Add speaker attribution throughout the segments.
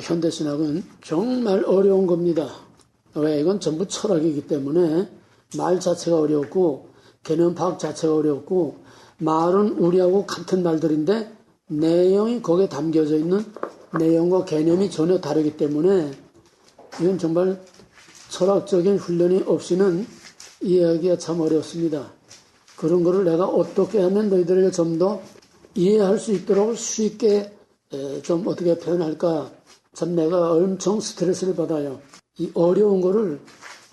Speaker 1: 현대신학은 정말 어려운 겁니다. 왜? 이건 전부 철학이기 때문에 말 자체가 어렵고 개념 파악 자체가 어렵고 말은 우리하고 같은 말들인데 내용이 거기에 담겨져 있는 내용과 개념이 전혀 다르기 때문에 이건 정말 철학적인 훈련이 없이는 이해하기가 참 어렵습니다. 그런 거를 내가 어떻게 하면 너희들에게 좀 더 이해할 수 있도록 쉽게 좀 어떻게 표현할까 참 내가 엄청 스트레스를 받아요. 이 어려운 거를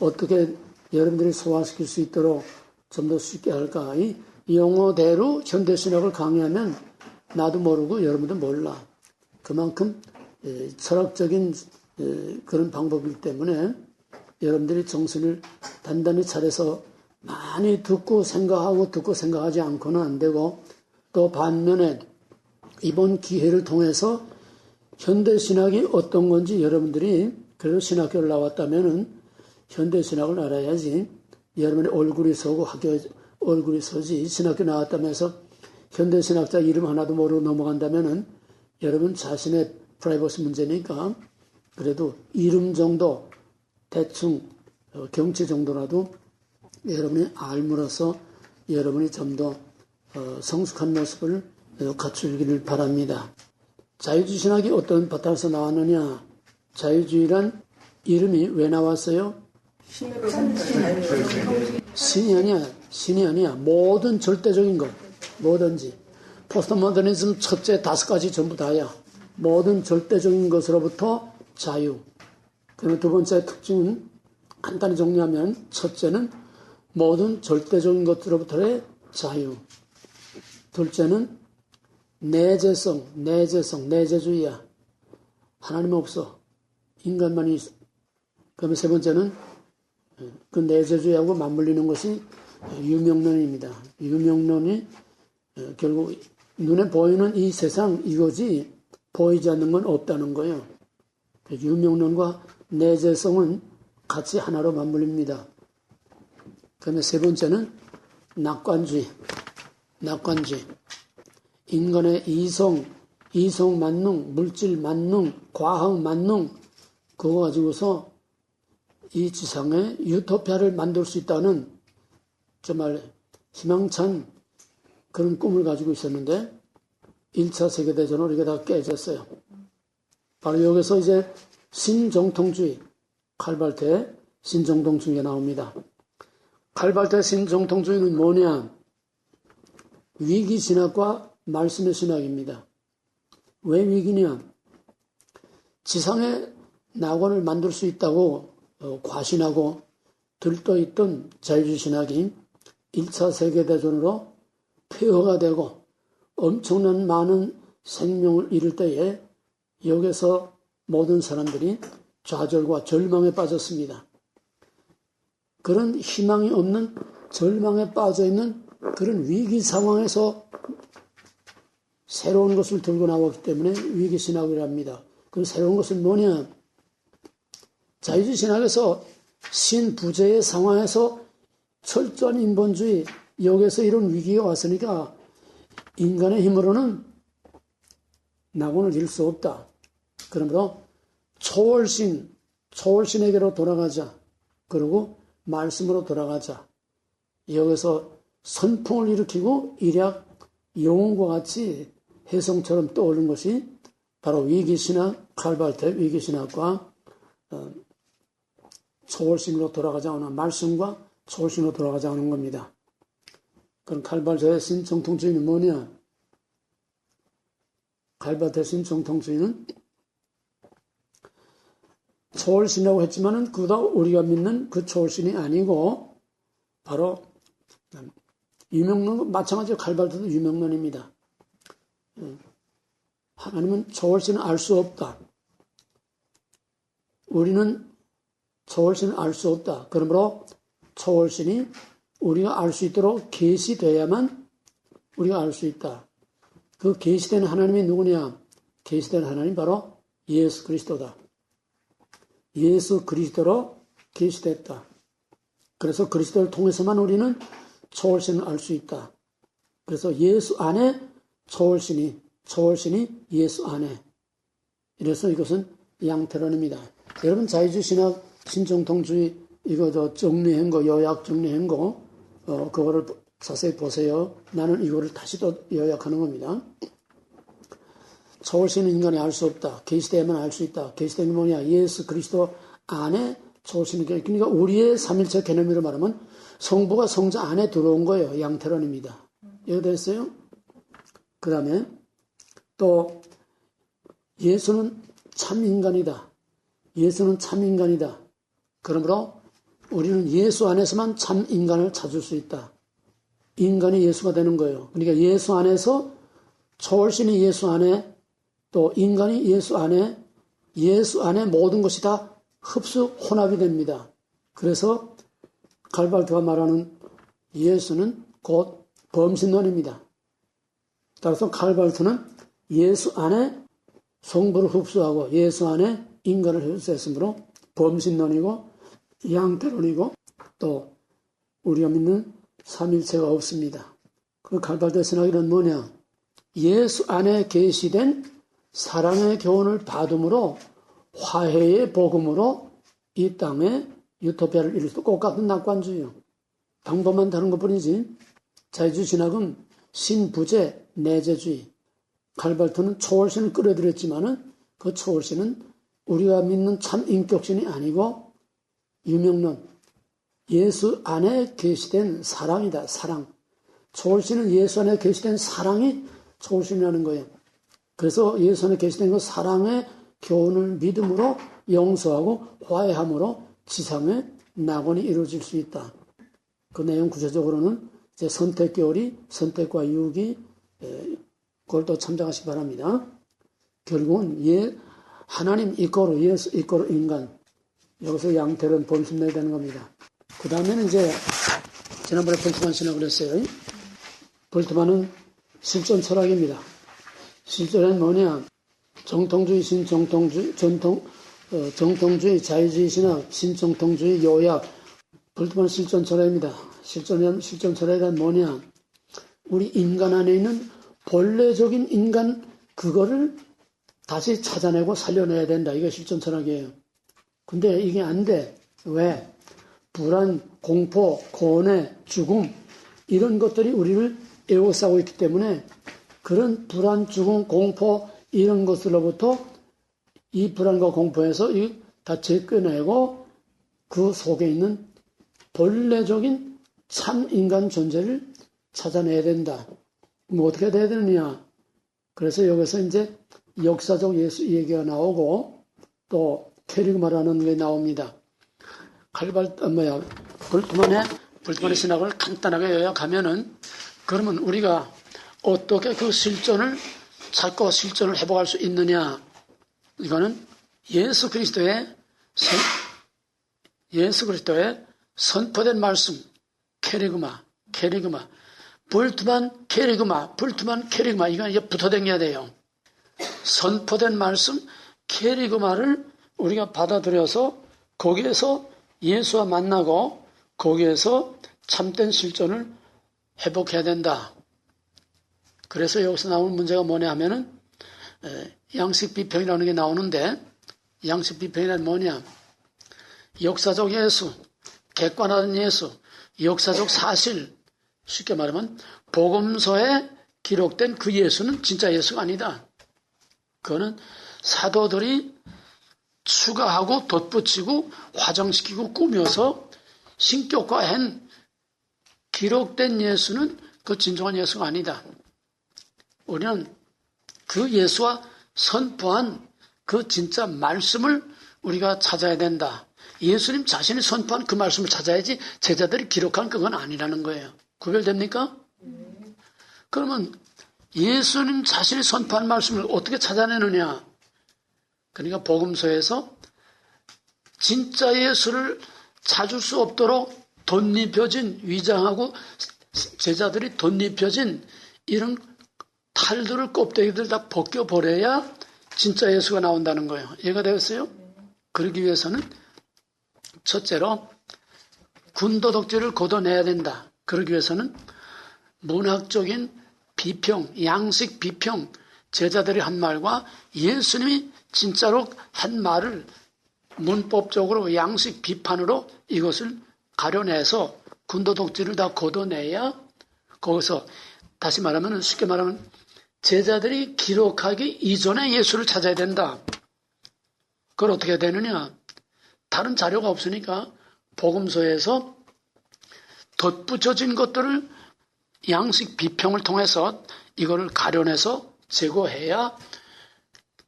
Speaker 1: 어떻게 여러분들이 소화시킬 수 있도록 좀 더 쉽게 할까. 이 용어대로 현대신학을 강의하면 나도 모르고 여러분도 몰라. 그만큼 철학적인 그런 방법이기 때문에 여러분들이 정신을 단단히 차려서 많이 듣고 생각하지 않고는 안 되고 또 반면에 이번 기회를 통해서 현대신학이 어떤 건지 여러분들이 그래도 신학교를 나왔다면은 현대신학을 알아야지 여러분의 얼굴이 서고 학교 얼굴이 서지 신학교 나왔다면서 현대신학자 이름 하나도 모르고 넘어간다면은 여러분 자신의 프라이버시 문제니까 그래도 이름 정도 대충 경치 정도라도 여러분이 알므로써 여러분이 좀 더 성숙한 모습을 갖추기를 바랍니다. 자유주의신학이 어떤 바탕에서 나왔느냐? 자유주의란 이름이 왜 나왔어요? 신이 아니야. 모든 절대적인 것, 뭐든지. 포스트모더니즘 첫째 5가지 전부 다야. 모든 절대적인 것으로부터 자유. 그리고 두 번째 특징은 간단히 정리하면 첫째는 모든 절대적인 것으로부터의 자유. 둘째는 내재성, 내재주의야. 하나님 없어. 인간만이 있어. 그러면 세 번째는 그 내재주의하고 맞물리는 것이 유명론입니다. 유명론이 결국 눈에 보이는 이 세상 이거지 보이지 않는 건 없다는 거예요. 유명론과 내재성은 같이 하나로 맞물립니다. 그다음에 세 번째는 낙관주의. 인간의 이성 만능, 물질 만능, 과학 만능 그거 가지고서 이 지상에 유토피아를 만들 수 있다는 정말 희망찬 그런 꿈을 가지고 있었는데 1차 세계대전으로 이게 다 깨졌어요. 바로 여기서 이제 신정통주의, 칼발트의 신정통주의가 나옵니다. 칼발트의 신정통주의는 뭐냐? 위기신학과 말씀의 신학입니다. 왜 위기냐? 지상에 낙원을 만들 수 있다고 과신하고 들떠있던 자유주의 신학이 1차 세계대전으로 폐허가 되고 엄청난 많은 생명을 잃을 때에 여기서 모든 사람들이 좌절과 절망에 빠졌습니다. 그런 희망이 없는 절망에 빠져있는 그런 위기 상황에서 새로운 것을 들고 나왔기 때문에 위기신학이라 합니다. 그럼 새로운 것은 뭐냐? 자유주의 신학에서 신부재의 상황에서 철저한 인본주의, 여기서 이런 위기가 왔으니까 인간의 힘으로는 낙원을 이룰 수 없다. 그러므로 초월신에게로 돌아가자. 그리고 말씀으로 돌아가자. 여기서 선풍을 일으키고 일약 영혼과 같이 혜성처럼 떠오른 것이 바로 위기신학, 칼발트의 위기신학과 초월신으로 돌아가자는 말씀과 초월신으로 돌아가자는 겁니다. 그럼 칼발트의 신정통주의는 뭐냐? 칼발트의 신정통주의는 초월신이라고 했지만은 그보다 우리가 믿는 그 초월신이 아니고 바로 유명론, 마찬가지로 칼발트도 유명론입니다. 하나님은 초월신을 알 수 없다. 우리는 초월신을 알 수 없다. 그러므로 초월신이 우리가 알 수 있도록 계시되어야만 우리가 알 수 있다. 그 계시된 하나님이 누구냐? 계시된 하나님 바로 예수 그리스도다. 예수 그리스도로 계시됐다. 그래서 그리스도를 통해서만 우리는 초월신을 알 수 있다. 그래서 예수 안에 초월신이 예수 안에. 이래서 이것은 양태론입니다. 여러분 자유주의신학, 신정통주의 이거 정리한 거, 요약 정리한 거 그거를 자세히 보세요. 나는 이거를 다시 또 요약하는 겁니다. 초월신은 인간이 알 수 없다. 계시되야만 알 수 있다. 계시된 게 뭐냐? 예수 그리스도 안에 초월신은, 그러니까 우리의 삼일체 개념으로 말하면 성부가 성자 안에 들어온 거예요. 양태론입니다. 이해됐어요? 그 다음에 또 예수는 참 인간이다. 예수는 참 인간이다. 그러므로 우리는 예수 안에서만 참 인간을 찾을 수 있다. 인간이 예수가 되는 거예요. 그러니까 예수 안에서 초월신이 예수 안에 또 인간이 예수 안에 모든 것이 다 흡수 혼합이 됩니다. 그래서 칼발트가 말하는 예수는 곧 범신론입니다. 따라서 칼발트는 예수 안에 성부를 흡수하고 예수 안에 인간을 흡수했으므로 범신론이고 양태론이고 또 우리가 믿는 삼일체가 없습니다. 그 칼발트의 신학이란 뭐냐? 예수 안에 계시된 사랑의 교훈을 받음으로 화해의 복음으로 이 땅에 유토피아를 이룰 수 똑같은 낙관주의요. 방법만 다른 것뿐이지. 자유주의 신학은 신부재 내재주의. 칼발트는 초월신을 끌어들였지만은 그 초월신은 우리가 믿는 참 인격신이 아니고 유명론. 예수 안에 계시된 사랑이다. 사랑. 초월신은 예수 안에 계시된 사랑이 초월신이라는 거예요. 그래서 예수 안에 계시된 그 사랑의 교훈을 믿음으로 용서하고 화해함으로 지상의 낙원이 이루어질 수 있다. 그 내용 구체적으로는 이제 선택교리, 선택과 유기, 그걸 또 참작하시기 바랍니다. 결국은 하나님 이꼬르 예수 이꼬르 인간. 여기서 양태론 범신론이 되는 겁니다. 그 다음에는 이제 지난번에 볼트만 신학을 했어요. 볼트만은 실존 철학입니다. 실존은 뭐냐? 정통주의, 신정통주의, 정통주의, 자유주의 신학, 신정통주의 요약. 볼트만 실존 철학입니다. 실존 철학이란 뭐냐? 우리 인간 안에 있는 본래적인 인간 그거를 다시 찾아내고 살려내야 된다. 이게 실존 철학이에요. 근데 이게 안 돼. 왜? 불안, 공포, 고뇌, 죽음 이런 것들이 우리를 에워싸고 있기 때문에 그런 불안, 죽음, 공포 이런 것으로부터 이 불안과 공포에서 다 제껴내고 그 속에 있는 본래적인 참 인간 존재를 찾아내야 된다. 뭐 어떻게 돼야 되느냐? 그래서 여기서 이제 역사적 예수 얘기가 나오고 또 캐리그마라는 게 나옵니다. 볼트만의 신학을 간단하게 요약하면은 그러면 우리가 어떻게 그 실존을 찾고 실존을 회복할 수 있느냐? 이거는 예수 그리스도의 선포된 말씀, 캐리그마. 볼트만 캐리그마. 이건 이제 붙어 다녀야 돼요. 선포된 말씀, 캐리그마를 우리가 받아들여서 거기에서 예수와 만나고 거기에서 참된 실존을 회복해야 된다. 그래서 여기서 나오는 문제가 뭐냐 하면은 양식 비평이라는 게 나오는데 양식 비평이란 뭐냐? 역사적 예수, 객관화된 예수, 역사적 사실, 쉽게 말하면 복음서에 기록된 그 예수는 진짜 예수가 아니다. 그거는 사도들이 추가하고 덧붙이고 화장시키고 꾸며서 신격화한 기록된 예수는 그 진정한 예수가 아니다. 우리는 그 예수와 선포한 그 진짜 말씀을 우리가 찾아야 된다. 예수님 자신이 선포한 그 말씀을 찾아야지 제자들이 기록한 그건 아니라는 거예요. 구별됩니까? 그러면 예수님 자신이 선포한 말씀을 어떻게 찾아내느냐? 그러니까 복음서에서 진짜 예수를 찾을 수 없도록 덧입혀진 위장하고 제자들이 덧입혀진 이런 탈들을 껍데기들 다 벗겨버려야 진짜 예수가 나온다는 거예요. 이해가 되었어요? 그러기 위해서는 첫째로 군도덕질을 걷어내야 된다. 그러기 위해서는 문학적인 비평, 양식 비평, 제자들이 한 말과 예수님이 진짜로 한 말을 문법적으로 양식 비판으로 이것을 가려내서 군더독지를 다 걷어내야 거기서 다시 말하면 쉽게 말하면 제자들이 기록하기 이전에 예수를 찾아야 된다. 그걸 어떻게 되느냐? 다른 자료가 없으니까 복음서에서 덧붙여진 것들을 양식 비평을 통해서 이거를 가려내서 제거해야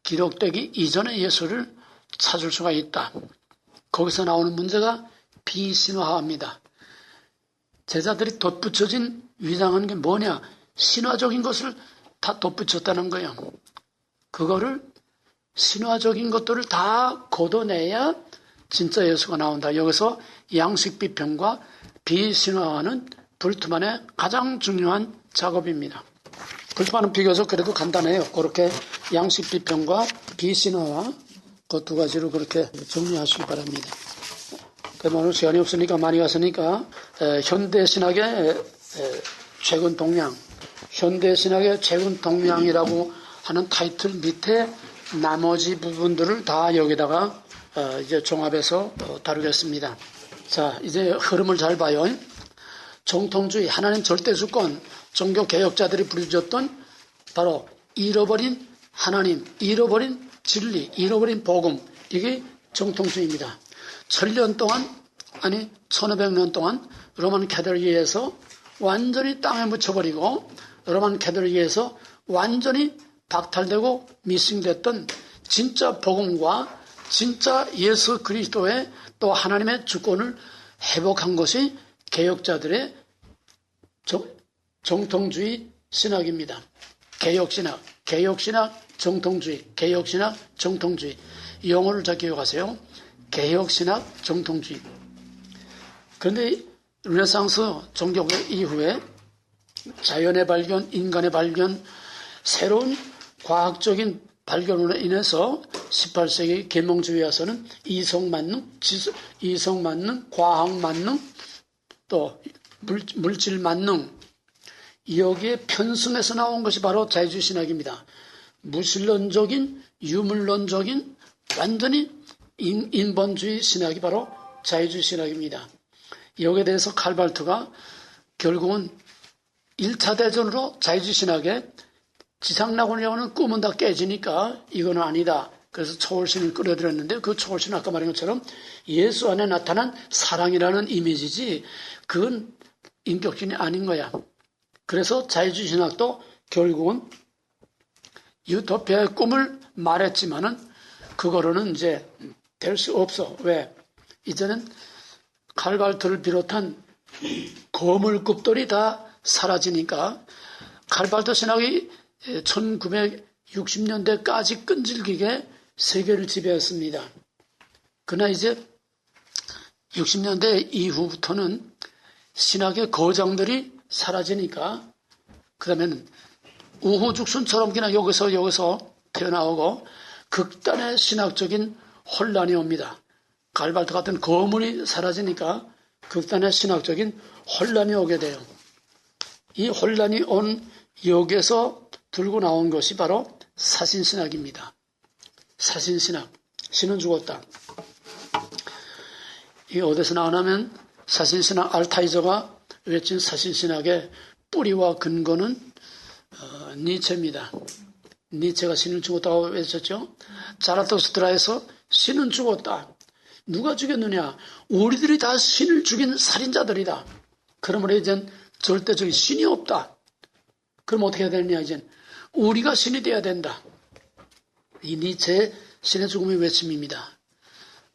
Speaker 1: 기록되기 이전에 예수를 찾을 수가 있다. 거기서 나오는 문제가 비신화입니다. 제자들이 덧붙여진 위장한 게 뭐냐? 신화적인 것을 다 덧붙였다는 거예요. 그거를 신화적인 것들을 다 걷어내야 진짜 예수가 나온다. 여기서 양식 비평과 비신화화는 불트만의 가장 중요한 작업입니다. 불트만은 비교적 그래도 간단해요. 그렇게 양식 비평과 비신화화 그 두 가지로 그렇게 정리하시기 바랍니다. 오늘 시간이 없으니까 많이 갔으니까 현대신학의 최근 동향, 현대신학의 최근 동향이라고 하는 타이틀 밑에 나머지 부분들을 다 여기다가 이제 종합해서 다루겠습니다. 자, 이제 흐름을 잘 봐요. 정통주의, 하나님 절대주권, 종교개혁자들이 부르짖었던 바로 잃어버린 하나님, 잃어버린 진리, 잃어버린 복음, 이게 정통주의입니다. 1000년 동안, 아니 1500년 동안 로만 캐톨릭에서 완전히 땅에 묻혀버리고 로만 캐톨릭에서 완전히 박탈되고 미싱됐던 진짜 복음과 진짜 예수 그리스도의 또 하나님의 주권을 회복한 것이 개혁자들의 정통주의 신학입니다. 개혁신학, 정통주의, 개혁신학, 정통주의. 영어를 잘 기억하세요. 개혁신학, 정통주의. 그런데 르네상스 종교개혁 이후에 자연의 발견, 인간의 발견, 새로운 과학적인 발견으로 인해서 18세기 계몽주의에 와서는 이성만능, 과학만능, 또 물질만능, 여기에 편승해서 나온 것이 바로 자유주의 신학입니다. 무신론적인, 유물론적인, 완전히 인본주의 신학이 바로 자유주의 신학입니다. 여기에 대해서 칼발트가 결국은 1차 대전으로 자유주의 신학의 지상낙원이라고 하는 꿈은 다 깨지니까 이건 아니다. 그래서 초월신을 끌어들였는데 그 초월신은 아까 말한 것처럼 예수 안에 나타난 사랑이라는 이미지지 그건 인격신이 아닌 거야. 그래서 자유주의 신학도 결국은 유토피아의 꿈을 말했지만은 그거로는 이제 될 수 없어. 왜? 이제는 칼발트를 비롯한 거물급들이 다 사라지니까 칼발트 신학이 1960년대까지 끈질기게 세계를 지배했습니다. 그러나 이제 60년대 이후부터는 신학의 거장들이 사라지니까 그다음에는 우후죽순처럼 그냥 여기서 튀어나오고 극단의 신학적인 혼란이 옵니다. 칼발트 같은 거물이 사라지니까 극단의 신학적인 혼란이 오게 돼요. 이 혼란이 온 여기에서 들고 나온 것이 바로 사신신학입니다. 사신신학. 신은 죽었다. 이게 어디서 나오냐면 사신신학 알타이저가 외친 사신신학의 뿌리와 근거는 니체입니다. 니체가 신을 죽었다고 외쳤죠. 자라토스트라에서 신은 죽었다. 누가 죽였느냐? 우리들이 다 신을 죽인 살인자들이다. 그러므로 이젠 절대적인 신이 없다. 그럼 어떻게 해야 되느냐? 이젠 우리가 신이 되어야 된다. 이 니체의 신의 죽음의 외침입니다.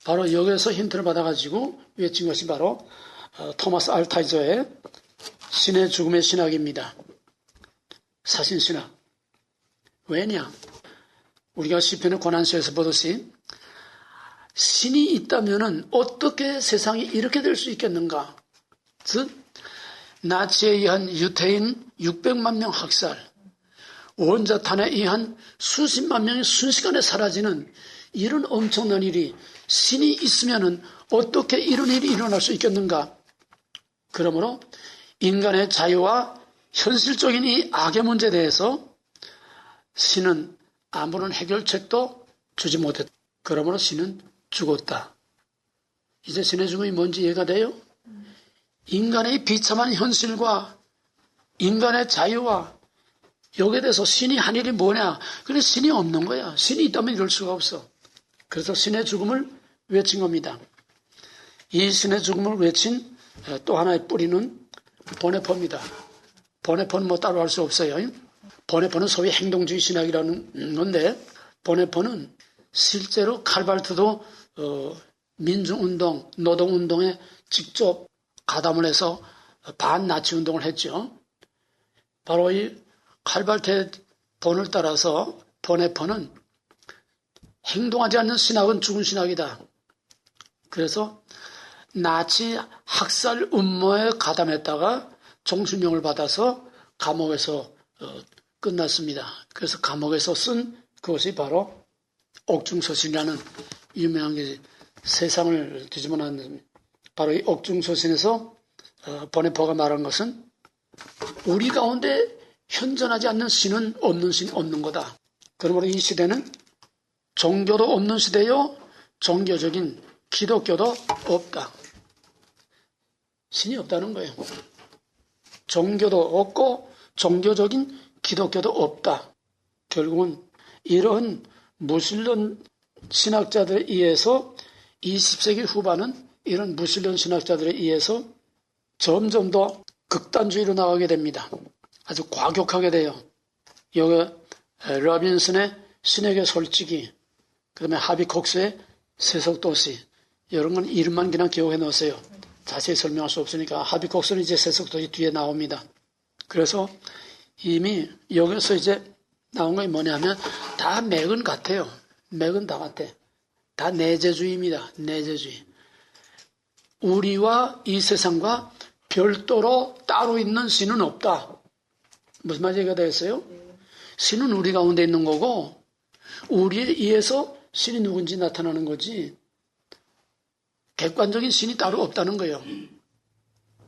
Speaker 1: 바로 여기에서 힌트를 받아가지고 외친 것이 바로 토마스 알타이저의 신의 죽음의 신학입니다. 사신신학. 왜냐? 우리가 시편의 고난서에서 보듯이 신이 있다면 어떻게 세상이 이렇게 될 수 있겠는가? 즉 나치에 의한 유태인 600만 명 학살, 원자탄에 의한 수십만 명이 순식간에 사라지는 이런 엄청난 일이 신이 있으면 어떻게 이런 일이 일어날 수 있겠는가? 그러므로 인간의 자유와 현실적인 이 악의 문제에 대해서 신은 아무런 해결책도 주지 못했다. 그러므로 신은 죽었다. 이제 신의 죽음이 뭔지 이해가 돼요? 인간의 비참한 현실과 인간의 자유와 여기에 대해서 신이 한 일이 뭐냐? 그래 신이 없는 거야. 신이 있다면 이럴 수가 없어. 그래서 신의 죽음을 외친 겁니다. 이 신의 죽음을 외친 또 하나의 뿌리는 보네포입니다. 보네포는 뭐 따로 할 수 없어요. 보네포는 소위 행동주의 신학이라는 건데 보네포는 실제로 칼발트도 민중운동, 노동운동에 직접 가담을 해서 반나치 운동을 했죠. 바로 이 칼발트의 본을 따라서 보네포는 행동하지 않는 신학은 죽은 신학이다. 그래서 나치 학살 음모에 가담했다가 종신형을 받아서 감옥에서 끝났습니다. 그래서 감옥에서 쓴 그것이 바로 옥중서신이라는 유명한 게 세상을 뒤집어 놨는 바로 이 옥중서신에서 보네포가 말한 것은 우리 가운데 현존하지 않는 신은 없는 신 없는 거다. 그러므로 이 시대는 종교도 없는 시대요. 종교적인 기독교도 없다. 신이 없다는 거예요. 종교도 없고 종교적인 기독교도 없다. 결국은 이런 무신론 신학자들에 의해서 20세기 후반은 이런 무신론 신학자들에 의해서 점점 더 극단주의로 나가게 됩니다. 아주 과격하게 돼요. 여기 러빈슨의 신에게 솔직히, 그 다음에 하비 콕스의 세속도시, 이런 건 이름만 그냥 기억해 놓으세요. 자세히 설명할 수 없으니까. 하비 콕스는 이제 세속도시 뒤에 나옵니다. 그래서 이미 여기서 이제 나온 게 뭐냐면 다 맥은 같아요. 맥은 다 같아. 다 내재주의입니다. 내재주의. 우리와 이 세상과 별도로 따로 있는 신은 없다. 무슨 말인지 이해가 되겠어요? 신은 우리 가운데 있는 거고 우리에 의해서 신이 누군지 나타나는 거지 객관적인 신이 따로 없다는 거예요.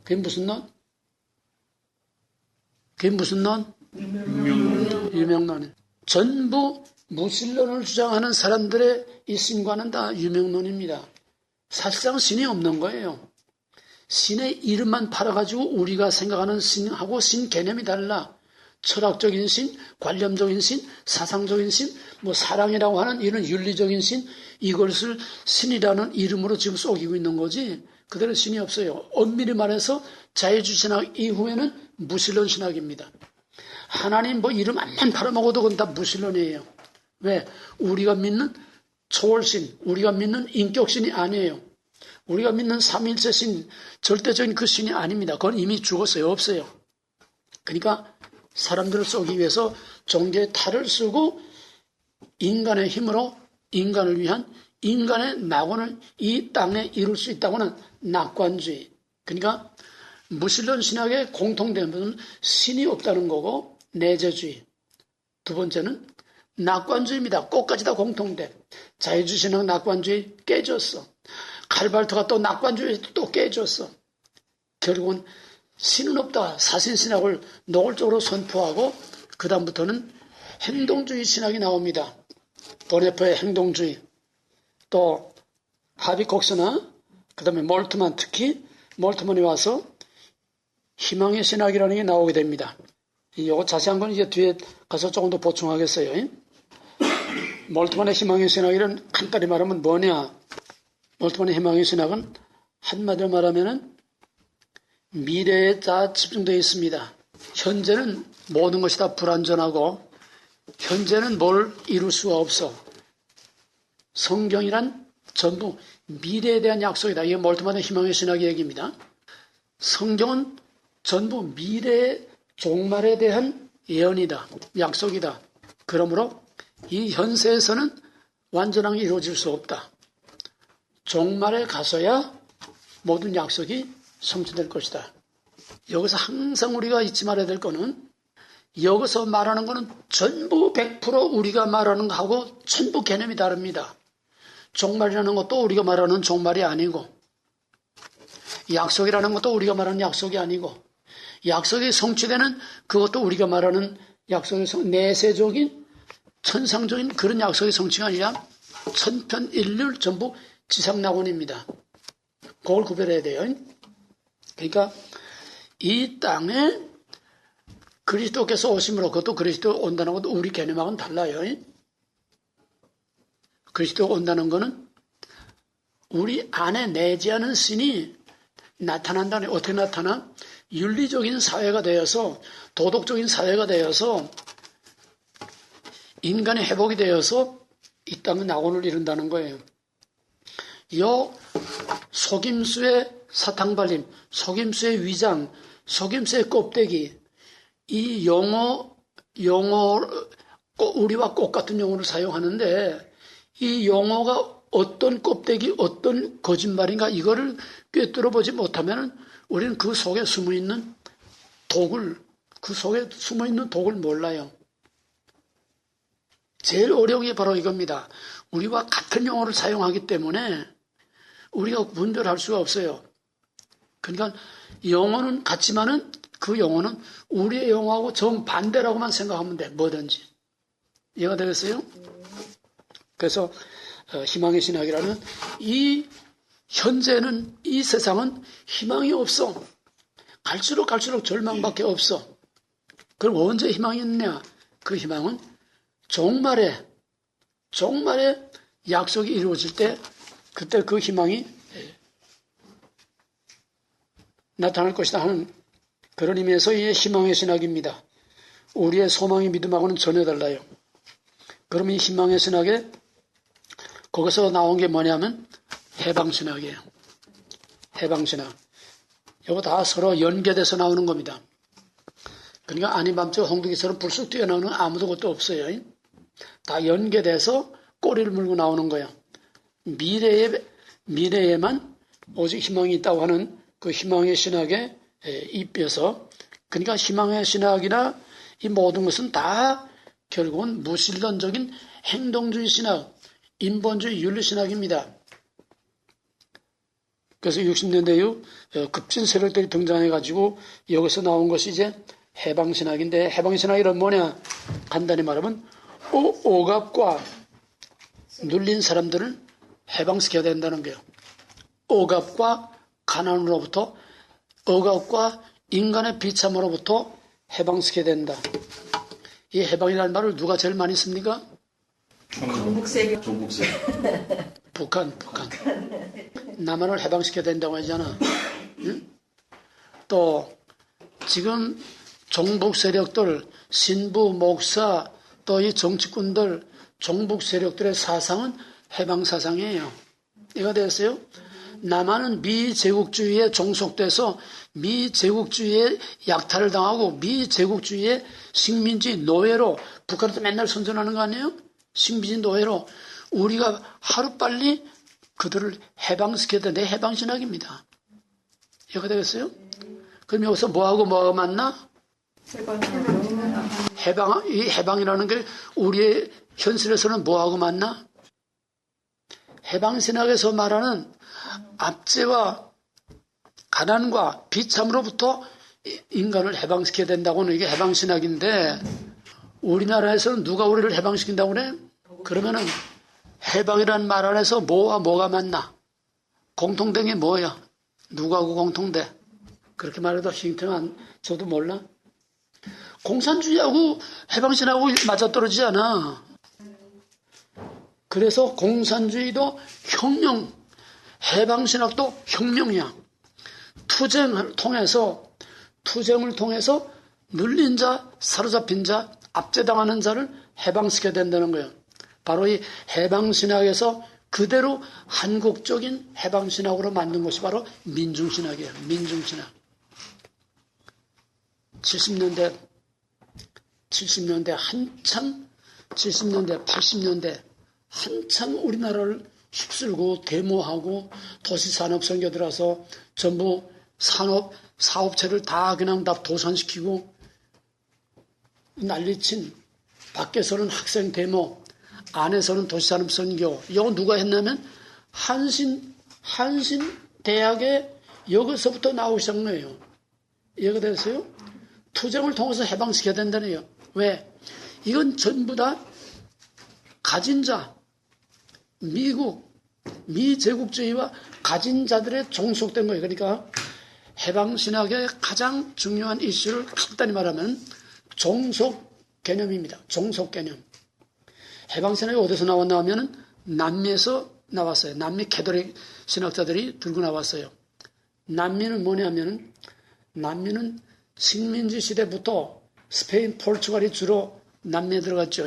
Speaker 1: 그게 무슨 론? 그게 무슨 론? 유명론. 전부 무신론을 주장하는 사람들의 이 신과는 다 유명론입니다. 사실상 신이 없는 거예요. 신의 이름만 팔아가지고 우리가 생각하는 신하고 신 개념이 달라. 철학적인 신, 관념적인 신, 사상적인 신, 뭐 사랑이라고 하는 이런 윤리적인 신, 이것을 신이라는 이름으로 지금 속이고 있는 거지 그대로 신이 없어요. 엄밀히 말해서 자유주의 신학 이후에는 무신론 신학입니다. 하나님 뭐 이름 안만 팔아먹어도 그건 다 무신론이에요. 왜? 우리가 믿는 초월신, 우리가 믿는 인격신이 아니에요. 우리가 믿는 삼일체 신, 절대적인 그 신이 아닙니다. 그건 이미 죽었어요. 없어요. 그러니까 사람들을 쏘기 위해서 종교의 탈을 쓰고 인간의 힘으로 인간을 위한 인간의 낙원을 이 땅에 이룰 수 있다고는 낙관주의. 그러니까 무신론 신학의 공통점은 신이 없다는 거고 내재주의. 두 번째는 낙관주의입니다. 꽃까지 다 공통돼. 자유주의 신학 낙관주의 깨졌어. 칼발트가 또 낙관주의 또 깨졌어. 결국은 신은 없다. 사신신학을 노골적으로 선포하고 그 다음부터는 행동주의 신학이 나옵니다. 보네포의 행동주의, 또 하비 콕스나 그 다음에 몰트만, 특히 몰트만이 와서 희망의 신학이라는 게 나오게 됩니다. 이거 자세한 건 이제 뒤에 가서 조금 더 보충하겠어요. 몰트만의 희망의 신학이란 간단히 말하면 뭐냐? 몰트만의 희망의 신학은 한마디로 말하면은 미래에 다 집중되어 있습니다. 현재는 모든 것이 다 불완전하고 현재는 뭘 이룰 수가 없어. 성경이란 전부 미래에 대한 약속이다. 이게 몰트만의 희망의 신학의 얘기입니다. 성경은 전부 미래의 종말에 대한 예언이다. 약속이다. 그러므로 이 현세에서는 완전하게 이루어질 수 없다. 종말에 가서야 모든 약속이 성취될 것이다. 여기서 항상 우리가 잊지 말아야 될 거는 여기서 말하는 거는 전부 100% 우리가 말하는 거하고 전부 개념이 다릅니다. 종말이라는 것도 우리가 말하는 종말이 아니고 약속이라는 것도 우리가 말하는 약속이 아니고 약속이 성취되는 그것도 우리가 말하는 약속의 내세적인 천상적인 그런 약속의 성취가 아니라 천편일률 전부 지상낙원입니다. 그걸 구별해야 돼요. 그러니까 이 땅에 그리스도께서 오심으로, 그것도 그리스도 온다는 것도 우리 개념하고는 달라요. 그리스도 온다는 것은 우리 안에 내재하는 신이 나타난다는, 어떻게 나타나? 윤리적인 사회가 되어서, 도덕적인 사회가 되어서, 인간의 회복이 되어서 이 땅의 낙원을 이룬다는 거예요. 요 속임수의 사탕발림, 속임수의 위장, 속임수의 껍데기, 이 용어, 우리와 꽃 같은 용어를 사용하는데, 이 용어가 어떤 껍데기, 어떤 거짓말인가, 이거를 꿰뚫어 보지 못하면 우리는 그 속에 숨어 있는 독을 몰라요. 제일 어려운 게 바로 이겁니다. 우리와 같은 용어를 사용하기 때문에 우리가 분별할 수가 없어요. 그러니까 영어는 같지만은 그 영어는 우리의 영어하고 정반대라고만 생각하면 돼. 뭐든지. 이해가 되겠어요? 그래서 희망의 신학이라는 이 현재는, 이 세상은 희망이 없어. 갈수록 절망밖에 없어. 그럼 언제 희망이 있느냐? 그 희망은 종말에 약속이 이루어질 때, 그때 그 희망이 나타날 것이다 하는 그런 의미에서 이 희망의 신학입니다. 우리의 소망의 믿음하고는 전혀 달라요. 그럼 이 희망의 신학에 거기서 나온 게 뭐냐면 해방신학이에요. 해방신학. 이거 다 서로 연계돼서 나오는 겁니다. 그러니까 아닌 밤중 홍두기처럼 불쑥 뛰어나오는 아무도 것도 없어요. 다 연계돼서 꼬리를 물고 나오는 거예요. 미래에만 오직 희망이 있다고 하는 그 희망의 신학에 입혀서, 그러니까 희망의 신학이나 이 모든 것은 다 결국은 무신론적인 행동주의 신학, 인본주의 윤리신학입니다. 그래서 60년대 이후 급진 세력들이 등장해가지고 여기서 나온 것이 이제 해방신학인데, 해방신학이란 뭐냐? 간단히 말하면 억압과 눌린 사람들을 해방시켜야 된다는 거예요. 억압과 가난으로부터, 억압과 인간의 비참으로부터 해방시켜야 된다. 이 해방이라는 말을 누가 제일 많이 씁니까?
Speaker 2: 종북세력.
Speaker 1: 북한. 남한을 해방시켜야 된다고 하잖아. 응? 또 지금 종북 세력들, 신부, 목사, 또 이 정치꾼들, 종북 세력들의 사상은 해방 사상이에요. 이해가 되었어요? 남한은 미제국주의에 종속돼서 미제국주의에 약탈을 당하고 미제국주의의 식민지 노예로, 북한에서 맨날 선전하는 거 아니에요? 식민지 노예로. 우리가 하루빨리 그들을 해방시켜야 되는데 해방신학입니다. 이해가 되겠어요? 그럼 여기서 뭐하고 맞나? 이 해방이라는 게 우리의 현실에서는 뭐하고 맞나? 해방신학에서 말하는 압제와 가난과 비참으로부터 인간을 해방시켜야 된다고는 이게 해방신학인데, 우리나라에서는 누가 우리를 해방시킨다고 그래? 그러면은 해방이라는 말 안에서 뭐와 뭐가 맞나? 공통된 게 뭐야? 누구하고 공통돼? 그렇게 말해도 힌트는 저도 몰라. 공산주의하고 해방신하고 맞아떨어지지 않아. 그래서 공산주의도 혁명, 해방신학도 혁명이야. 투쟁을 통해서 눌린 자, 사로잡힌 자, 압제당하는 자를 해방시켜야 된다는 거예요. 바로 이 해방신학에서 그대로 한국적인 해방신학으로 만든 것이 바로 민중신학이에요. 민중신학. 70년대 80년대 한참 우리나라를 휩쓸고 데모하고 도시산업 선교 들어서 전부 사업체를 다 그냥 다 도산시키고 난리친, 밖에서는 학생 데모, 안에서는 도시산업 선교. 이거 누가 했냐면 한신 대학에 여기서부터 나오기 시작한 거예요. 이해가 되세요? 투쟁을 통해서 해방시켜야 된다네요. 왜? 이건 전부 다 가진 자, 미제국주의와 가진 자들의 종속된 거예요. 그러니까 해방신학의 가장 중요한 이슈를 간단히 말하면 종속 개념입니다. 종속 개념. 해방신학이 어디서 나왔나 하면은 남미에서 나왔어요. 남미 캐톨릭 신학자들이 들고 나왔어요. 남미는 뭐냐면은 남미는 식민지 시대부터 스페인, 포르투갈이 주로 남미에 들어갔죠.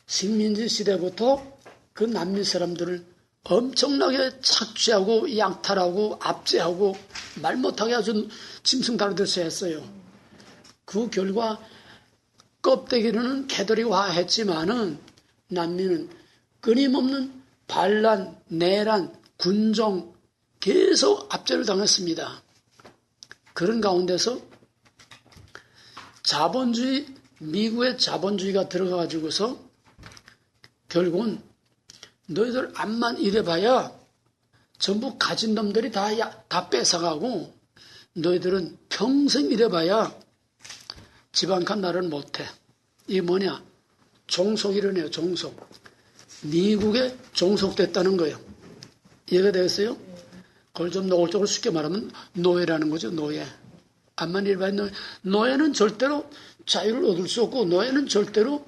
Speaker 1: 식민지 시대부터 그 남미 사람들을 엄청나게 착취하고 양탈하고 압제하고 말 못하게 아주 짐승 다루듯이 했어요. 그 결과 껍데기로는 캐톨릭화했지만은 남미는 끊임없는 반란, 내란, 군종 계속 압제를 당했습니다. 그런 가운데서 자본주의, 미국의 자본주의가 들어가가지고서 결국은 너희들 암만 이래봐야 전부 가진 놈들이 다 뺏어가고 너희들은 평생 이래봐야 집 한 칸 나를 못해. 이게 뭐냐? 종속이라네요. 종속. 미국에 종속됐다는 거예요. 이해가 되겠어요? 그걸 좀 노골적으로 쉽게 말하면 노예라는 거죠. 노예. 암만 이래봐야 노예. 노예는 절대로 자유를 얻을 수 없고 노예는 절대로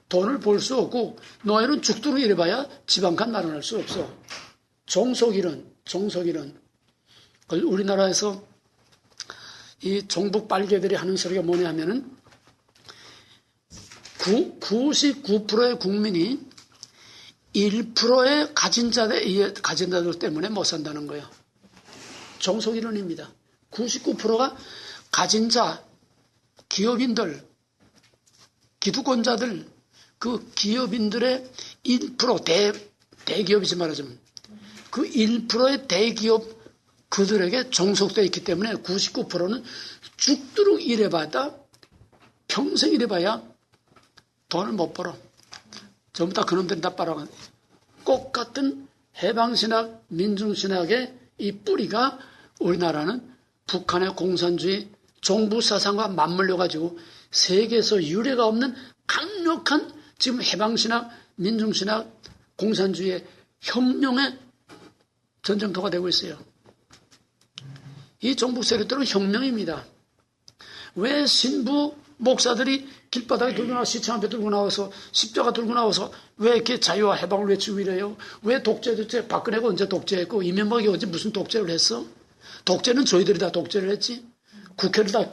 Speaker 1: 돈을 벌 수 없고 노예는 죽도록 이래봐야 집 한 칸 마련할 수 없어. 종속이론. 우리나라에서 이 종북 빨개들이 하는 소리가 뭐냐 하면은 99%의 국민이 1%의 가진 자들 때문에 못 산다는 거예요. 종속이론입니다. 99%가 가진 자, 기업인들, 기득권자들, 그 기업인들의 1%, 대기업이지 말하자면 그 1%의 대기업 그들에게 종속되어 있기 때문에 99%는 죽도록 일해봐야 평생 일해봐야 돈을 못 벌어. 전부 다 그놈들이 다 빨아간 꼭 같은 해방신학, 민중신학의 이 뿌리가 우리나라는 북한의 공산주의 종부사상과 맞물려가지고 세계에서 유례가 없는 강력한 지금 해방신학, 민중신학, 공산주의의 혁명의 전쟁터가 되고 있어요. 이 종북 세력들은 혁명입니다. 왜 신부 목사들이 길바닥에 들고 나와서 시청 앞에 들고 나와서 십자가 들고 나와서 왜 이렇게 자유와 해방을 외치고 이래요? 왜 독재 박근혜가 언제 독재했고 이명박이 언제 무슨 독재를 했어? 독재는 저희들이 다 독재를 했지. 국회를 다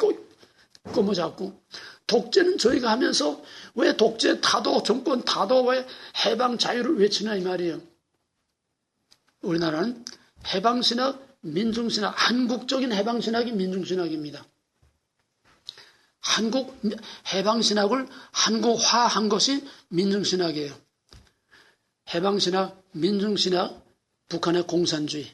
Speaker 1: 꼬머잡고 독재는 저희가 하면서 왜 독재 타도 정권 타도 왜 해방 자유를 외치나 이 말이에요. 우리나라는 해방신학, 민중신학, 한국적인 해방신학이 민중신학입니다. 한국 해방신학을 한국화한 것이 민중신학이에요. 해방신학, 민중신학, 북한의 공산주의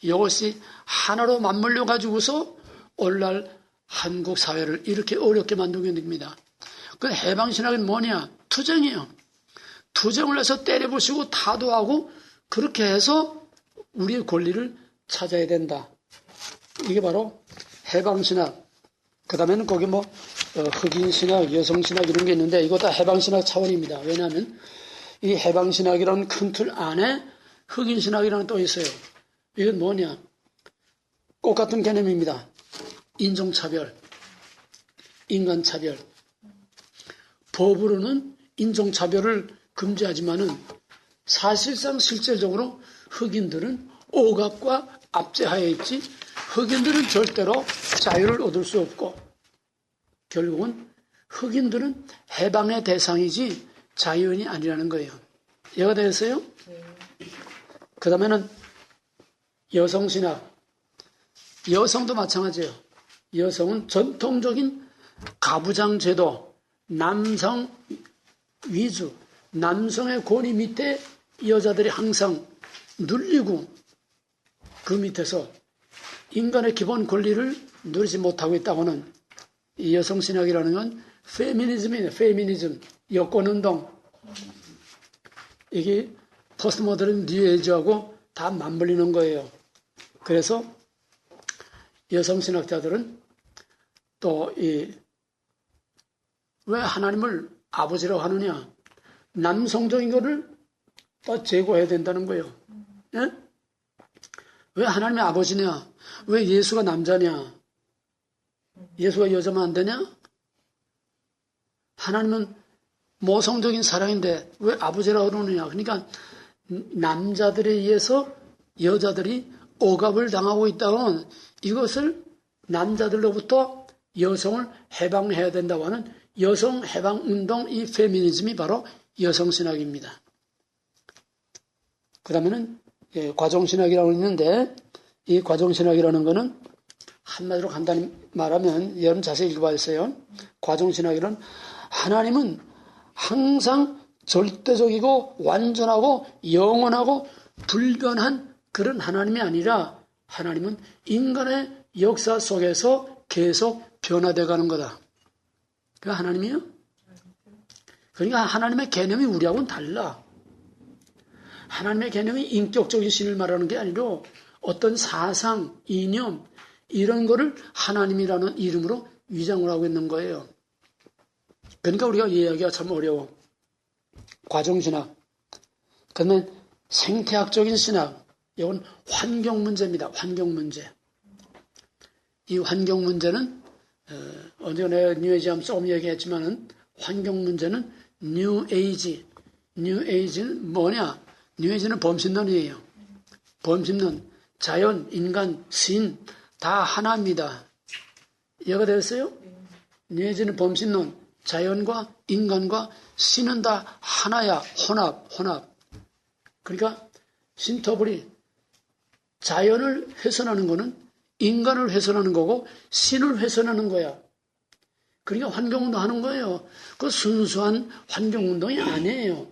Speaker 1: 이것이 하나로 맞물려 가지고서 오늘날 한국 사회를 이렇게 어렵게 만들게 됩니다. 그 해방신학은 뭐냐? 투쟁이에요. 투쟁을 해서 때려부시고 타도하고 그렇게 해서 우리의 권리를 찾아야 된다. 이게 바로 해방신학. 그 다음에는 거기 흑인신학, 여성신학 이런 게 있는데 이거 다 해방신학 차원입니다. 왜냐하면 이 해방신학이라는 큰 틀 안에 흑인신학이라는 또 있어요. 이건 뭐냐? 똑같은 개념입니다. 인종차별, 인간차별. 법으로는 인종차별을 금지하지만은 사실상 실질적으로 흑인들은 억압과 압제하에 있지 흑인들은 절대로 자유를 얻을 수 없고 결국은 흑인들은 해방의 대상이지 자유인이 아니라는 거예요. 이해가 되겠어요? 그 다음에는 여성신학. 여성도 마찬가지예요. 여성은 전통적인 가부장 제도, 남성 위주, 남성의 권위 밑에 여자들이 항상 눌리고 그 밑에서 인간의 기본 권리를 누리지 못하고 있다고는 이 여성신학이라는 건 페미니즘이에요. 페미니즘, 여권운동. 이게 포스트모더른 뉴에이지하고 다 맞물리는 거예요. 그래서 여성신학자들은 또 왜 하나님을 아버지라고 하느냐? 남성적인 것을 다 제거해야 된다는 거예요. 예? 왜 하나님의 아버지냐? 왜 예수가 남자냐? 예수가 여자면 안 되냐? 하나님은 모성적인 사랑인데 왜 아버지라고 그러느냐? 그러니까 남자들에 의해서 여자들이 억압을 당하고 있다면 이것을 남자들로부터 여성을 해방해야 된다고 하는 여성 해방 운동, 이 페미니즘이 바로 여성신학입니다. 그 다음에는 과정신학이라고 있는데, 이 과정신학이라는 거는 한마디로 간단히 말하면 여러분 자세히 읽어봐주세요. 과정신학이란 하나님은 항상 절대적이고 완전하고 영원하고 불변한 그런 하나님이 아니라 하나님은 인간의 역사 속에서 계속 변화되어 가는 거다. 그게 하나님이요? 그러니까 하나님의 개념이 우리하고는 달라. 하나님의 개념이 인격적인 신을 말하는 게 아니라 어떤 사상, 이념 이런 거를 하나님이라는 이름으로 위장을 하고 있는 거예요. 그러니까 우리가 이해하기가 참 어려워. 과정신학. 그러면 생태학적인 신학. 이건 환경 문제입니다. 환경 문제. 이 환경 문제는 언제 내가 뉴에이지 하면 조금 얘기했지만은 환경 문제는 뉴에이지. 뉴에이지는 뭐냐? 뉴에이지는 범신론이에요. 범신론, 자연, 인간, 신 다 하나입니다. 이해가 되었어요? 뉴에이지는 범신론, 자연과 인간과 신은 다 하나야. 혼합. 그러니까 신터블이 자연을 훼손하는 거는 인간을 훼손하는 거고 신을 훼손하는 거야. 그러니까 환경운동 하는 거예요. 그 순수한 환경운동이 아니에요.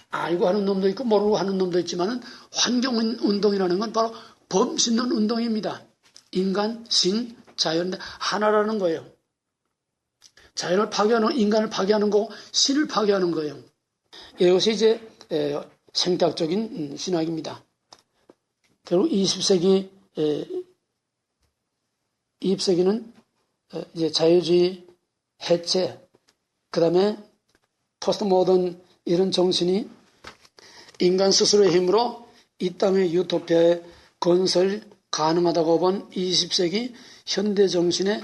Speaker 1: 알고 하는 놈도 있고 모르고 하는 놈도 있지만은 환경운동이라는 건 바로 범신론 운동입니다. 인간, 신, 자연 하나라는 거예요. 자연을 파괴하는 인간을 파괴하는 거고 신을 파괴하는 거예요. 이것이 이제 생태학적인 신학입니다. 결국 20세기는 이제 자유주의 해체, 그 다음에 포스트 모던 이런 정신이 인간 스스로의 힘으로 이 땅의 유토피아의 건설 가능하다고 본 20세기 현대 정신의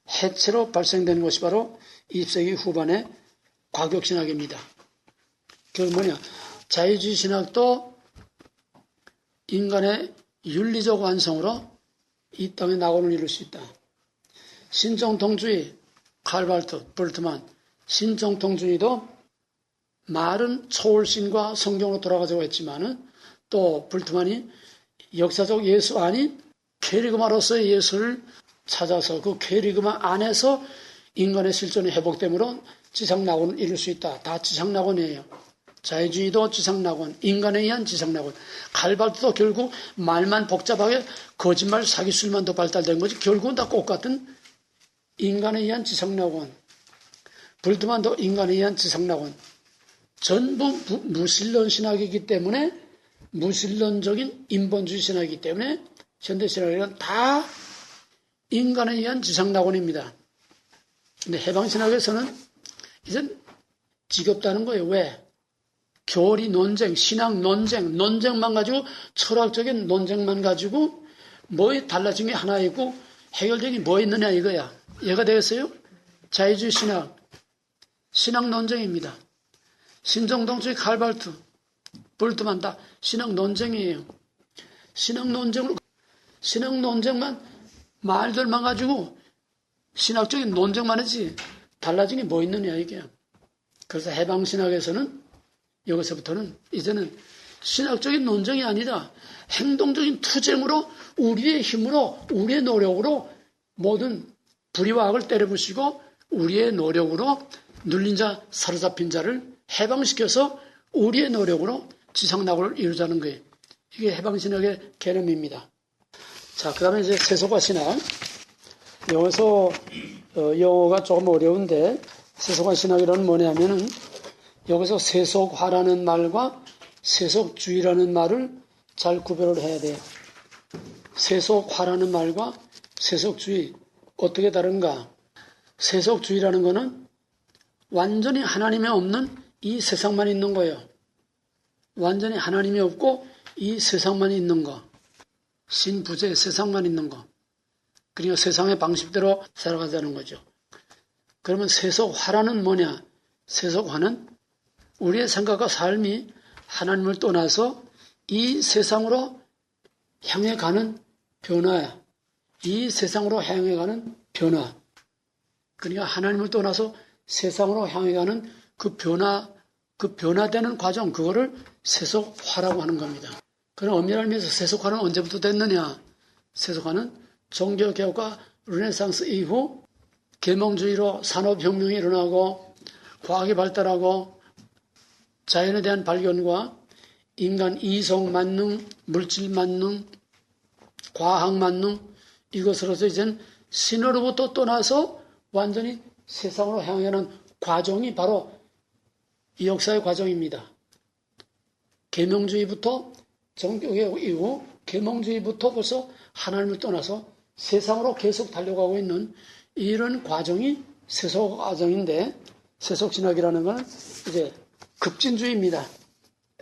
Speaker 1: 해체로 발생된 것이 바로 20세기 후반의 과격신학입니다. 그게 뭐냐? 자유주의 신학도 인간의 윤리적 완성으로 이 땅의 낙원을 이룰 수 있다. 신정통주의, 칼발트, 볼트만, 신정통주의도 말은 초월신과 성경으로 돌아가자고 했지만은 또 볼트만이 역사적 예수 아닌 캐리그마로서의 예수를 찾아서 그 캐리그마 안에서 인간의 실존이 회복됨으로 지상낙원을 이룰 수 있다. 다 지상낙원이에요. 자유주의도 지상낙원, 인간에 의한 지상낙원. 칼발트도 결국 말만 복잡하게 거짓말, 사기술만 더 발달된 거지 결국은 다 똑같은 인간에 의한 지상낙원. 볼트만도 인간에 의한 지상낙원. 전부 무신론 신학이기 때문에 무신론적인 인본주의 신학이기 때문에 현대신학은 다 인간에 의한 지상낙원입니다. 근데 해방신학에서는 이젠 지겹다는 거예요. 왜? 교리 논쟁, 신학 논쟁만 가지고 철학적인 논쟁만 가지고 뭐 달라진 게 하나 있고 해결된 게 뭐 있느냐 이거야. 이해가 되겠어요? 자유주의 신학 논쟁입니다. 신정통주의 칼발트, 볼트만 다 신학 논쟁이에요. 신학 논쟁만 말들만 가지고 신학적인 논쟁만 하지 달라진 게 뭐 있느냐 이게. 그래서 해방신학에서는 여기서부터는 이제는 신학적인 논쟁이 아니라 행동적인 투쟁으로 우리의 힘으로 우리의 노력으로 모든 불의와 악을 때려부시고 우리의 노력으로 눌린 자 사로잡힌 자를 해방시켜서 우리의 노력으로 지상낙원을 이루자는 거예요. 이게 해방신학의 개념입니다. 자, 그 다음에 이제 세속화 신학. 여기서 영어가 조금 어려운데 세속화 신학이라는 뭐냐면은 여기서 세속화라는 말과 세속주의라는 말을 잘 구별을 해야 돼요. 세속화라는 말과 세속주의 어떻게 다른가? 세속주의라는 거는 완전히 하나님이 없는 이 세상만 있는 거예요. 완전히 하나님이 없고 이 세상만 있는 거. 신부재 세상만 있는 거. 그러니까 세상의 방식대로 살아가자는 거죠. 그러면 세속화라는 뭐냐? 세속화는 우리의 생각과 삶이 하나님을 떠나서 이 세상으로 향해 가는 변화야. 이 세상으로 향해 가는 변화. 그러니까 하나님을 떠나서 세상으로 향해 가는 그 변화되는 과정, 그거를 세속화라고 하는 겁니다. 그럼 엄밀한 의미에서 세속화는 언제부터 됐느냐? 세속화는 종교개혁과 르네상스 이후 계몽주의로 산업혁명이 일어나고 과학이 발달하고 자연에 대한 발견과 인간 이성 만능, 물질 만능, 과학 만능, 이것으로서 이젠 신으로부터 떠나서 완전히 세상으로 향하는 과정이 바로 이 역사의 과정입니다. 계명주의부터 종교개혁 이후 계명주의부터 벌써 하나님을 떠나서 세상으로 계속 달려가고 있는 이런 과정이 세속 과정인데, 세속신학이라는 것은 이제 급진주의입니다.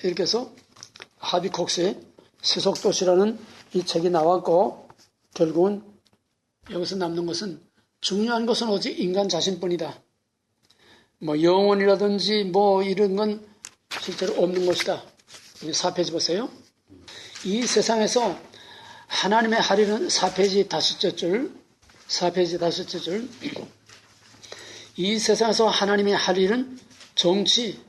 Speaker 1: 이렇게 해서 하비콕스의 세속도시라는 이 책이 나왔고, 결국은 여기서 남는 것은, 중요한 것은 오직 인간 자신뿐이다. 뭐 영혼이라든지 뭐 이런 건 실제로 없는 것이다. 4페이지 보세요. 이 세상에서 하나님의 할일은 4페이지 5째 줄, 4페이지 5째 줄. 이 세상에서 하나님의 할일은 정치,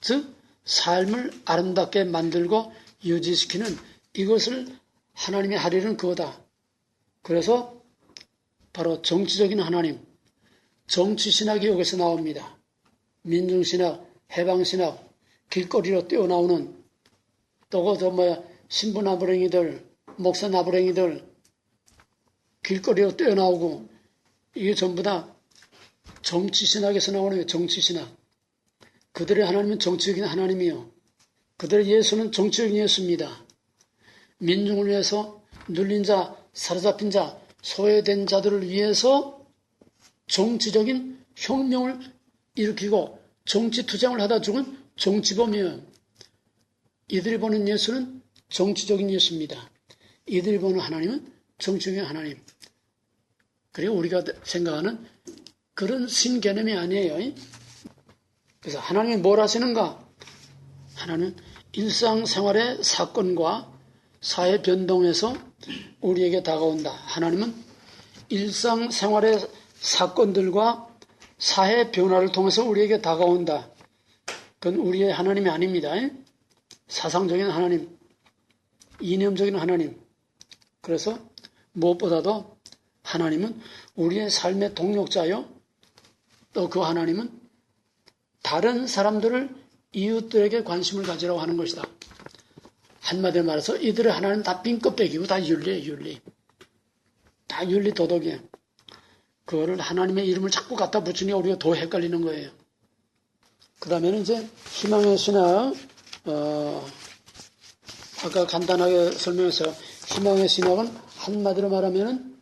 Speaker 1: 즉 삶을 아름답게 만들고 유지시키는, 이것을 하나님의 할일은 그거다. 그래서 바로 정치적인 하나님, 정치신학이 여기서 나옵니다. 민중신학, 해방신학, 길거리로 뛰어나오는, 또 신부 나부랭이들, 목사 나부랭이들 길거리로 뛰어나오고, 이게 전부 다 정치신학에서 나오는 거예요. 정치신학. 그들의 하나님은 정치적인 하나님이요, 그들의 예수는 정치적인 예수입니다. 민중을 위해서 눌린 자, 사로잡힌 자, 소외된 자들을 위해서 정치적인 혁명을 일으키고 정치 투쟁을 하다 죽은 정치범이에요. 이들이 보는 예수는 정치적인 예수입니다. 이들이 보는 하나님은 정치적인 하나님. 그리고 우리가 생각하는 그런 신개념이 아니에요. 그래서 하나님이 뭘 하시는가? 하나님은 일상생활의 사건과 사회 변동에서 우리에게 다가온다. 하나님은 일상생활의 사건들과 사회 변화를 통해서 우리에게 다가온다. 그건 우리의 하나님이 아닙니다. 사상적인 하나님, 이념적인 하나님. 그래서 무엇보다도 하나님은 우리의 삶의 동력자요, 또 그 하나님은 다른 사람들을, 이웃들에게 관심을 가지라고 하는 것이다. 한마디로 말해서 이들의 하나님은 다 빈껍데기고 다 윤리예요, 윤리. 다 윤리 도덕이에요. 그거를 하나님의 이름을 자꾸 갖다 붙이니까 우리가 더 헷갈리는 거예요. 그 다음에는 이제 희망의 신학, 아까 간단하게 설명했어요. 희망의 신학은 한마디로 말하면은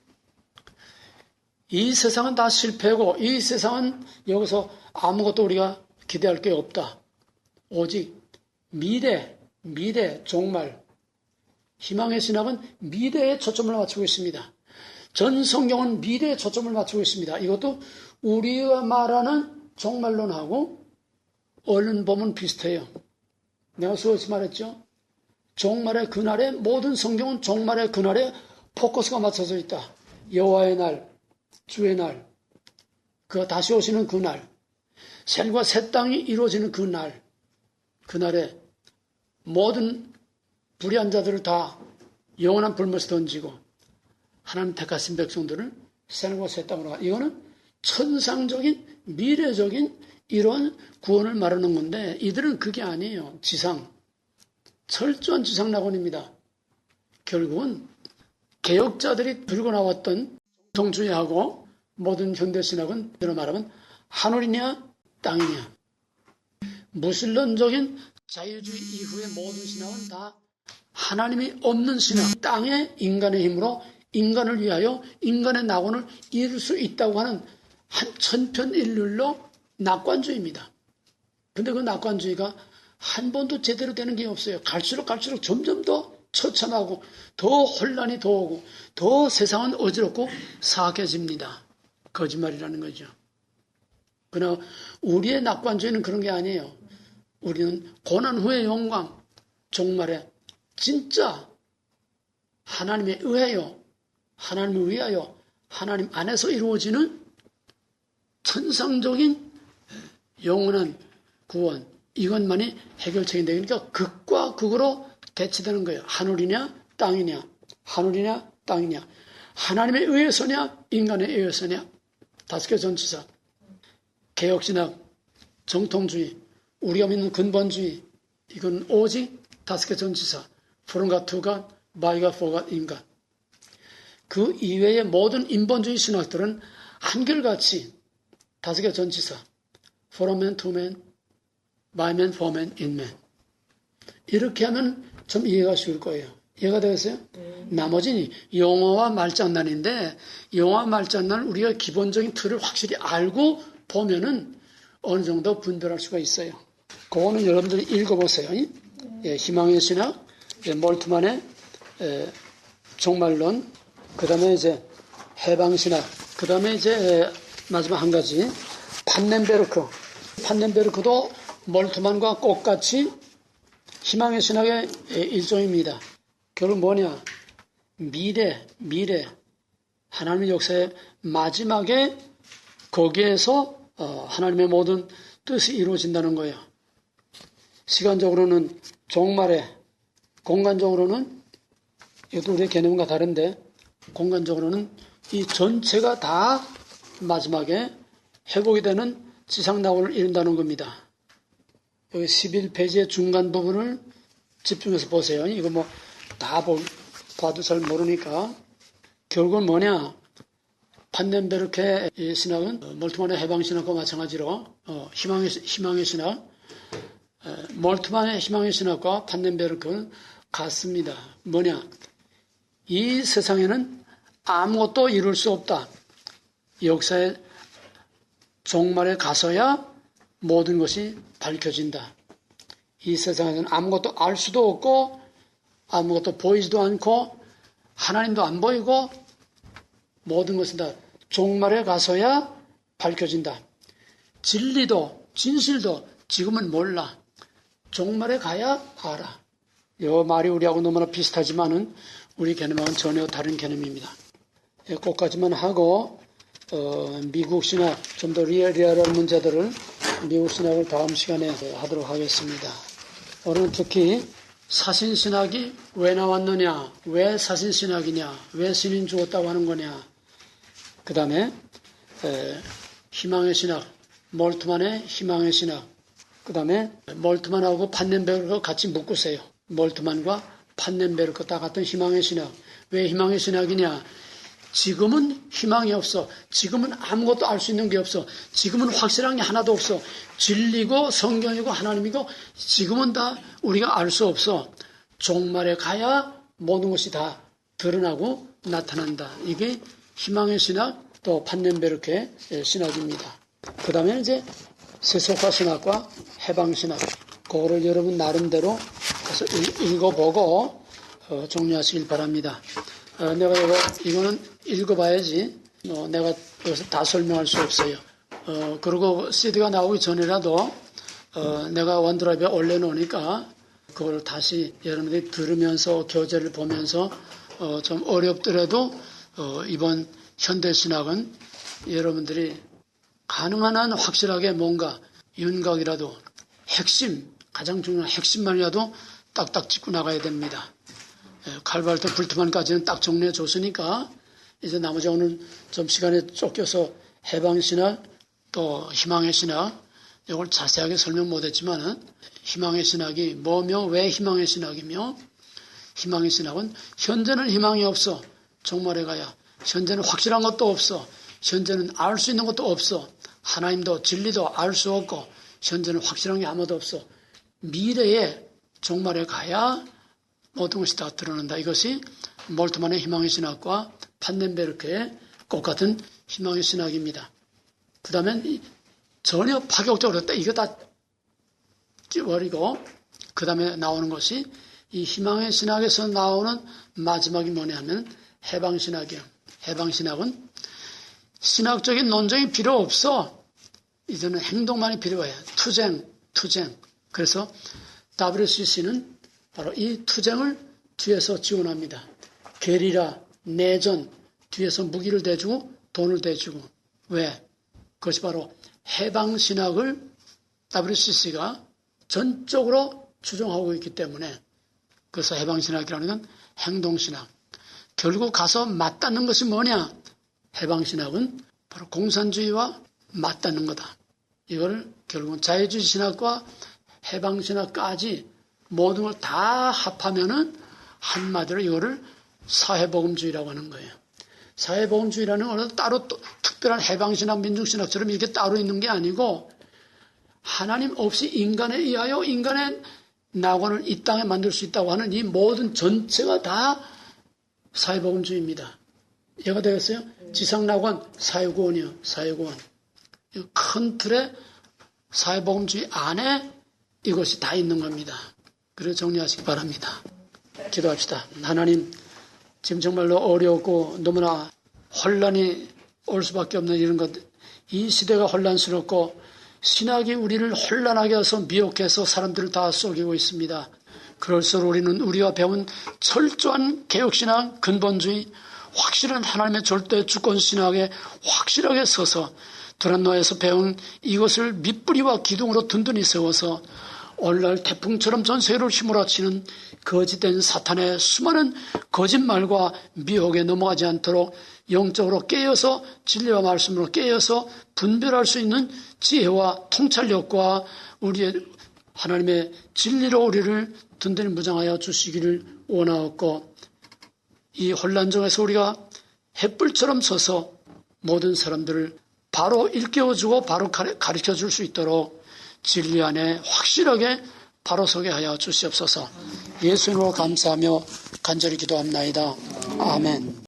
Speaker 1: 이 세상은 다 실패고, 이 세상은 여기서 아무것도 우리가 기대할 게 없다. 오직 미래, 종말. 희망의 신학은 미래에 초점을 맞추고 있습니다. 전 성경은 미래에 초점을 맞추고 있습니다. 이것도 우리가 말하는 종말론하고 얼른 보면 비슷해요. 내가 수없이 말했죠. 종말의 그날에, 모든 성경은 종말의 그날에 포커스가 맞춰져 있다. 여호와의 날, 주의 날, 그 다시 오시는 그날, 셀과 새 땅이 이루어지는 그날, 그날에 모든 불의한 자들을 다 영원한 불못에 던지고 하나님 택하신 백성들을 셀과 새 땅으로 가. 이거는 천상적인 미래적인 이런 구원을 말하는 건데, 이들은 그게 아니에요. 지상, 철저한 지상 낙원입니다. 결국은 개혁자들이 들고 나왔던 정주의하고 모든 현대신학은 이로 말하면 하늘이냐 땅이냐, 무신론적인 자유주의 이후의 모든 신학은 다 하나님이 없는 신학, 땅의 인간의 힘으로 인간을 위하여 인간의 낙원을 이룰 수 있다고 하는 한 천편일률로 낙관주의입니다. 근데 그 낙관주의가 한 번도 제대로 되는 게 없어요. 갈수록 점점 더 처참하고 더 혼란이 더 오고 더 세상은 어지럽고 사악해집니다. 거짓말이라는 거죠. 그러나 우리의 낙관주의는 그런 게 아니에요. 우리는 고난 후의 영광, 종말에 진짜 하나님에 의하여, 하나님을 위하여, 하나님 안에서 이루어지는 천상적인 영원한 구원, 이것만이 해결책인데, 그러니까 극과 극으로 대치되는 거예요. 하늘이냐 땅이냐, 하늘이냐 땅이냐, 하나님에 의해서냐 인간에 의해서냐. 5개 전치사, 개혁신학, 정통주의, 우리가 믿는 근본주의, 이건 오직 5개 전치사, 프롬과 투가, 바이가 포가 인간. 그 이외의 모든 인본주의 신학들은 한결같이 5개 전치사, 프롬맨, 투맨, 바이맨, 포맨, 인맨. 이렇게 하면 좀 이해가 쉬울 거예요. 이해가 되겠어요? 나머지는 용어와 말장난인데, 용어와 말장난을 우리가 기본적인 틀을 확실히 알고 보면은 어느 정도 분별할 수가 있어요. 그거는 여러분들이 읽어보세요. 예, 희망의 신학, 예, 몰트만의 종말론, 그 다음에 이제 해방신학, 그 다음에 이제 마지막 한 가지, 판넨베르크. 판넨베르크도 몰트만과 똑같이 희망의 신학의 일종입니다. 결국 뭐냐? 미래, 하나님의 역사의 마지막에 거기에서 하나님의 모든 뜻이 이루어진다는 거예요. 시간적으로는 종말에, 공간적으로는 이것도 우리의 개념과 다른데, 공간적으로는 이 전체가 다 마지막에 회복이 되는 지상낙원을 이룬다는 겁니다. 여기 11페이지의 중간 부분을 집중해서 보세요. 이거 뭐 다 봐도 잘 모르니까. 결국은 뭐냐? 판넨베르크의 신학은 몰트만의 해방신학과 마찬가지로 희망의 신학, 몰트만의 희망의 신학과 판넨베르크는 같습니다. 뭐냐? 이 세상에는 아무것도 이룰 수 없다. 역사의 종말에 가서야 모든 것이 밝혀진다. 이 세상에서는 아무것도 알 수도 없고 아무것도 보이지도 않고 하나님도 안 보이고 모든 것은 다 종말에 가서야 밝혀진다. 진리도 진실도 지금은 몰라. 종말에 가야 알아. 이 말이 우리하고 너무나 비슷하지만은 우리 개념하고는 전혀 다른 개념입니다. 꼭까지만 하고 미국 신학, 좀 더 리얼한 문제들을 미국 신학을 다음 시간에 하도록 하겠습니다. 오늘은 특히 사신신학이 왜 나왔느냐, 왜 사신신학이냐, 왜 신인 죽었다고 하는 거냐, 그 다음에 희망의 신학, 몰트만의 희망의 신학, 그 다음에 몰트만하고 판넨베르크 같이 묶으세요. 몰트만과 판넨베르크 다 같은 희망의 신학. 왜 희망의 신학이냐? 지금은 희망이 없어. 지금은 아무것도 알 수 있는 게 없어. 지금은 확실한 게 하나도 없어. 진리고 성경이고 하나님이고 지금은 다 우리가 알 수 없어. 종말에 가야 모든 것이 다 드러나고 나타난다. 이게 희망의 신학, 또 판넨베르크의 신학입니다. 그 다음에 이제 세속화 신학과 해방 신학, 그거를 여러분 나름대로 가서 읽어보고 종료하시길 바랍니다. 내가 이거는 읽어봐야지 내가 여기서 다 설명할 수 없어요. 그리고 CD가 나오기 전이라도 내가 원드라이브에 올려놓으니까 그걸 다시 여러분들이 들으면서 교재를 보면서 좀 어렵더라도 이번 현대신학은 여러분들이 가능한 한 확실하게 뭔가 윤곽이라도 핵심, 가장 중요한 핵심만이라도 딱딱 짚고 나가야 됩니다. 칼발트 불트만까지는 딱 정리해 줬으니까 이제 나머지 오늘 좀 시간에 쫓겨서 해방신학 또 희망의 신학 이걸 자세하게 설명 못했지만은 희망의 신학이 뭐며 왜 희망의 신학이며 희망의 신학은 현재는 희망이 없어. 종말에 가야 현재는 확실한 것도 없어. 현재는 알 수 있는 것도 없어. 하나님도 진리도 알 수 없고 현재는 확실한 게 아무도 없어. 미래에 종말에 가야 모든 것이 다 드러난다. 이것이 몰트만의 희망의 신학과 판넨베르크의 똑같은 희망의 신학입니다. 그 다음에 전혀 파격적으로 이거 다 찌워버리고 그 다음에 나오는 것이 이 희망의 신학에서 나오는 마지막이 뭐냐 하면 해방신학이에요. 해방신학은 신학적인 논쟁이 필요 없어. 이제는 행동만이 필요해요. 투쟁. 그래서 WCC는 바로 이 투쟁을 뒤에서 지원합니다. 게리라, 내전, 뒤에서 무기를 대주고 돈을 대주고. 왜? 그것이 바로 해방신학을 WCC가 전적으로 추종하고 있기 때문에 그래서 해방신학이라는 건 행동신학. 결국 가서 맞닿는 것이 뭐냐? 해방신학은 바로 공산주의와 맞닿는 거다. 이걸 결국은 자유주의 신학과 해방신학까지 모든 걸 다 합하면은 한마디로 이거를 사회복음주의라고 하는 거예요. 사회복음주의라는 건 따로 특별한 해방신학, 민중신학처럼 이렇게 따로 있는 게 아니고 하나님 없이 인간에 의하여 인간의 낙원을 이 땅에 만들 수 있다고 하는 이 모든 전체가 다 사회복음주의입니다. 이해가 되겠어요? 지상낙원, 사회구원이요. 사회구원. 큰 틀의 사회복음주의 안에 이것이 다 있는 겁니다. 그래서 정리하시기 바랍니다. 기도합시다. 하나님, 지금 정말로 어렵고 너무나 혼란이 올 수밖에 없는 이런 것, 이 시대가 혼란스럽고 신학이 우리를 혼란하게 해서 미혹해서 사람들을 다 속이고 있습니다. 그럴수록 우리는 우리가 배운 철저한 개혁신학, 근본주의, 확실한 하나님의 절대 주권신학에 확실하게 서서 두란노에서 배운 이것을 밑뿌리와 기둥으로 든든히 세워서 오늘날 태풍처럼 전 세계를 휘몰아치는 거짓된 사탄의 수많은 거짓말과 미혹에 넘어가지 않도록 영적으로 깨어서 진리와 말씀으로 깨어서 분별할 수 있는 지혜와 통찰력과 우리의 하나님의 진리로 우리를 든든히 무장하여 주시기를 원하옵고 이 혼란 중에서 우리가 햇불처럼 서서 모든 사람들을 바로 일깨워주고 바로 가르쳐줄 수 있도록 진리 안에 확실하게 바로 서게 하여 주시옵소서. 예수님으로 감사하며 간절히 기도합나이다. 아멘.